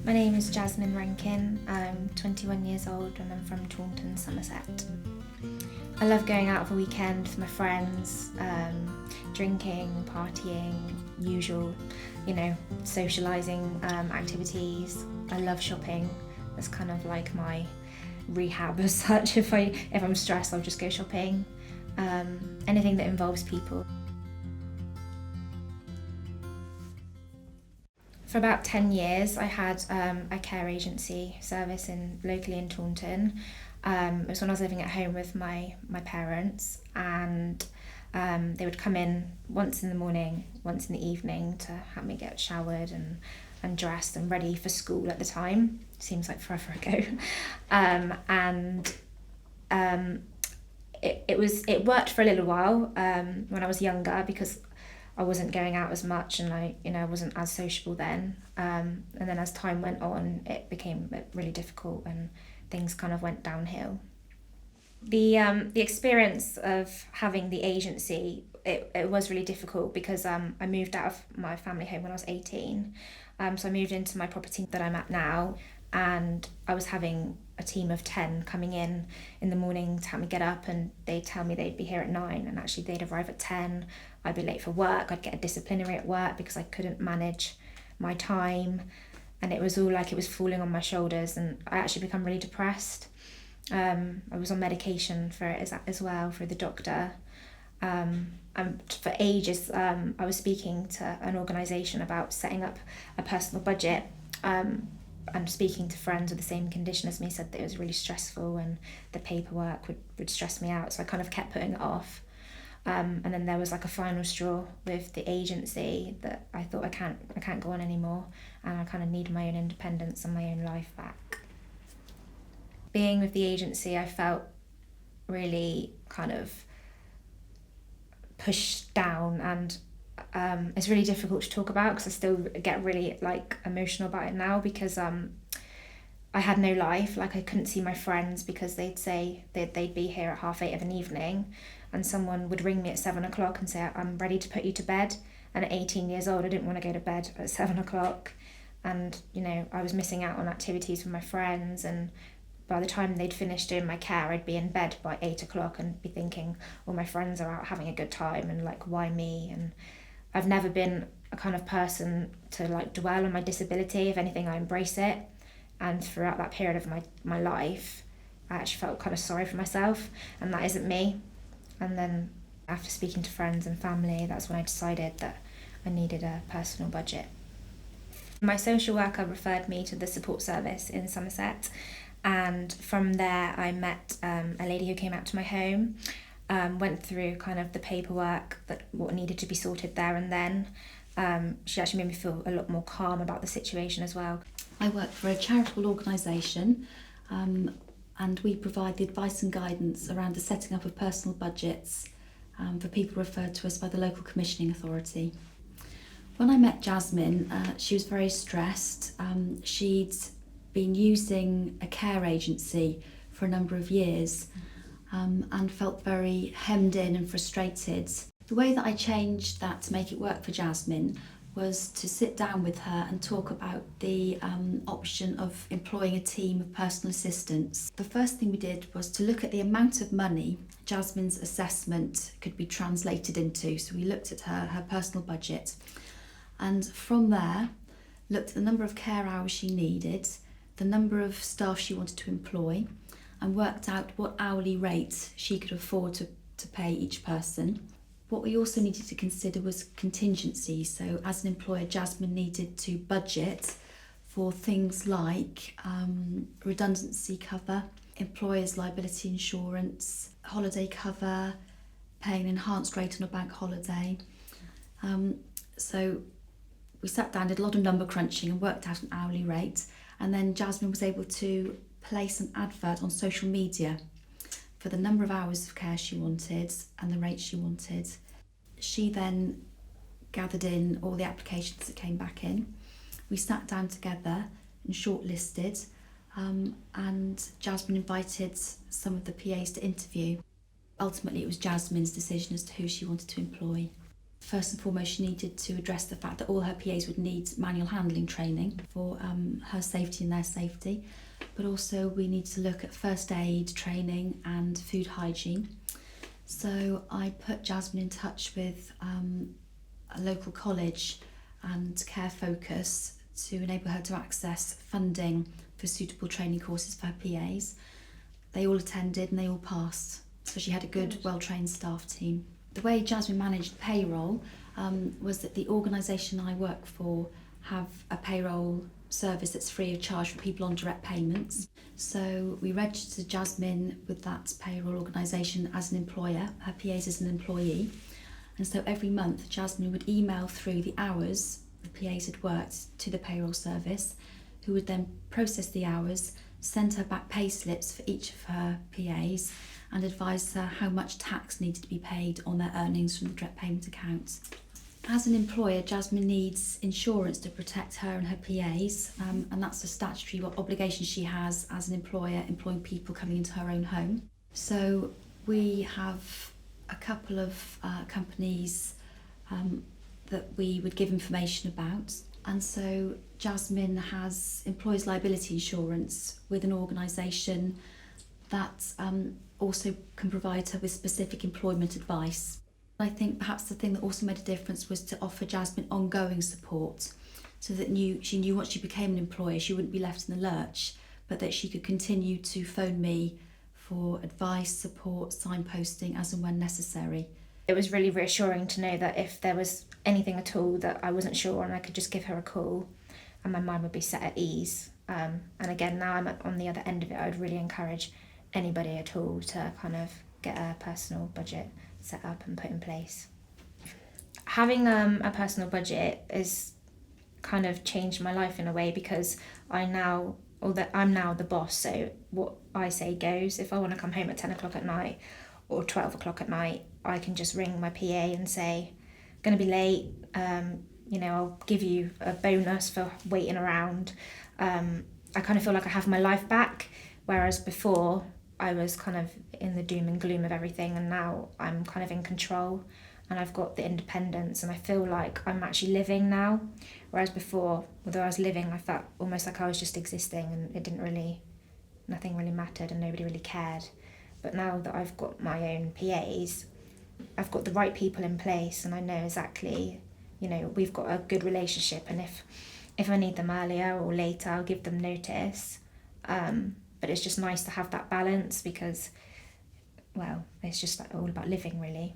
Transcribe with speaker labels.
Speaker 1: My name is Jasmine Rankin. I'm 21 years old and I'm from Taunton, Somerset. I love going out for a weekend with my friends, drinking, partying, usual, socialising activities. I love shopping. That's kind of like my rehab as such. If I'm stressed, I'll just go shopping. Anything that involves people. For about 10 years, I had a care agency service locally in Taunton. It was when I was living at home with my parents, and they would come in once in the morning, once in the evening to help me get showered and dressed and ready for school at the time. Seems like forever ago. And it worked for a little while when I was younger, because I wasn't going out as much and I wasn't as sociable then. And then as time went on, it became really difficult and things kind of went downhill. The experience of having the agency, it was really difficult because I moved out of my family home when I was 18. So I moved into my property that I'm at now, and I was having a team of 10 coming in the morning to help me get up, and they'd tell me they'd be here at 9, and actually they'd arrive at 10. I'd be late for work, I'd get a disciplinary at work because I couldn't manage my time, and it was all like it was falling on my shoulders, and I actually become really depressed. I was on medication for it as well, through the doctor. And for ages, I was speaking to an organisation about setting up a personal budget, and speaking to friends with the same condition as me said that it was really stressful and the paperwork would stress me out, so I kind of kept putting it off. And then there was like a final straw with the agency that I thought I can't go on anymore, and I kind of need my own independence and my own life back. Being with the agency, I felt really kind of pushed down, and it's really difficult to talk about because I still get really emotional about it now, because I had no life. Like, I couldn't see my friends because they'd say they'd be here at 8:30 of an evening, and someone would ring me at 7 o'clock and say, I'm ready to put you to bed. And at 18 years old, I didn't want to go to bed at 7 o'clock. And, I was missing out on activities with my friends, and by the time they'd finished doing my care, I'd be in bed by 8 o'clock and be thinking, well, my friends are out having a good time, and why me? And I've never been a kind of person to dwell on my disability. If anything, I embrace it. And throughout that period of my life, I actually felt kind of sorry for myself, and that isn't me. And then after speaking to friends and family, that's when I decided that I needed a personal budget. My social worker referred me to the support service in Somerset, and from there I met a lady who came out to my home, went through kind of the paperwork, what needed to be sorted there and then. She actually made me feel a lot more calm about the situation as well.
Speaker 2: I work for a charitable organisation, and we provide the advice and guidance around the setting up of personal budgets for people referred to us by the local commissioning authority. When I met Jasmine, she was very stressed. She'd been using a care agency for a number of years, and felt very hemmed in and frustrated. The way that I changed that to make it work for Jasmine was to sit down with her and talk about the option of employing a team of personal assistants. The first thing we did was to look at the amount of money Jasmine's assessment could be translated into. So we looked at her personal budget, and from there looked at the number of care hours she needed, the number of staff she wanted to employ, and worked out what hourly rate she could afford to pay each person. What we also needed to consider was contingencies. So as an employer, Jasmine needed to budget for things like redundancy cover, employer's liability insurance, holiday cover, paying an enhanced rate on a bank holiday. So we sat down, did a lot of number crunching and worked out an hourly rate, and then Jasmine was able to place an advert on social media for the number of hours of care she wanted and the rate she wanted. She then gathered in all the applications that came back in. We sat down together and shortlisted, and Jasmine invited some of the PAs to interview. Ultimately, it was Jasmine's decision as to who she wanted to employ. First and foremost, she needed to address the fact that all her PAs would need manual handling training for her safety and their safety, but also we need to look at first aid training and food hygiene. So I put Jasmine in touch with a local college and Care Focus to enable her to access funding for suitable training courses for her PAs. They all attended and they all passed, so she had a good, well-trained staff team. The way Jasmine managed payroll was that the organisation I work for have a payroll service that's free of charge for people on direct payments. So we registered Jasmine with that payroll organisation as an employer, her PAs as an employee. And so every month Jasmine would email through the hours the PAs had worked to the payroll service, who would then process the hours, send her back pay slips for each of her PAs, and advise her how much tax needed to be paid on their earnings from the direct payment accounts. As an employer, Jasmine needs insurance to protect her and her PAs, and that's a statutory obligation she has as an employer, employing people coming into her own home. So we have a couple of companies that we would give information about. And so Jasmine has employer's liability insurance with an organisation that also can provide her with specific employment advice. I think perhaps the thing that also made a difference was to offer Jasmine ongoing support, so that she knew once she became an employer she wouldn't be left in the lurch, but that she could continue to phone me for advice, support, signposting as and when necessary.
Speaker 1: It was really reassuring to know that if there was anything at all that I wasn't sure on, I could just give her a call and my mind would be set at ease. And again, now I'm on the other end of it, I would really encourage anybody at all to kind of get a personal budget set up and put in place. Having a personal budget has kind of changed my life in a way, because I'm now the boss, so what I say goes. If I want to come home at 10 o'clock at night or 12 o'clock at night, I can just ring my PA and say, going to be late, I'll give you a bonus for waiting around. I kind of feel like I have my life back, whereas before I was kind of in the doom and gloom of everything, and now I'm kind of in control and I've got the independence and I feel like I'm actually living now, whereas before, although I was living, I felt almost like I was just existing and nothing really mattered and nobody really cared. But now that I've got my own PAs, I've got the right people in place and I know exactly, we've got a good relationship, and if I need them earlier or later, I'll give them notice. But it's just nice to have that balance because, well, it's just all about living, really.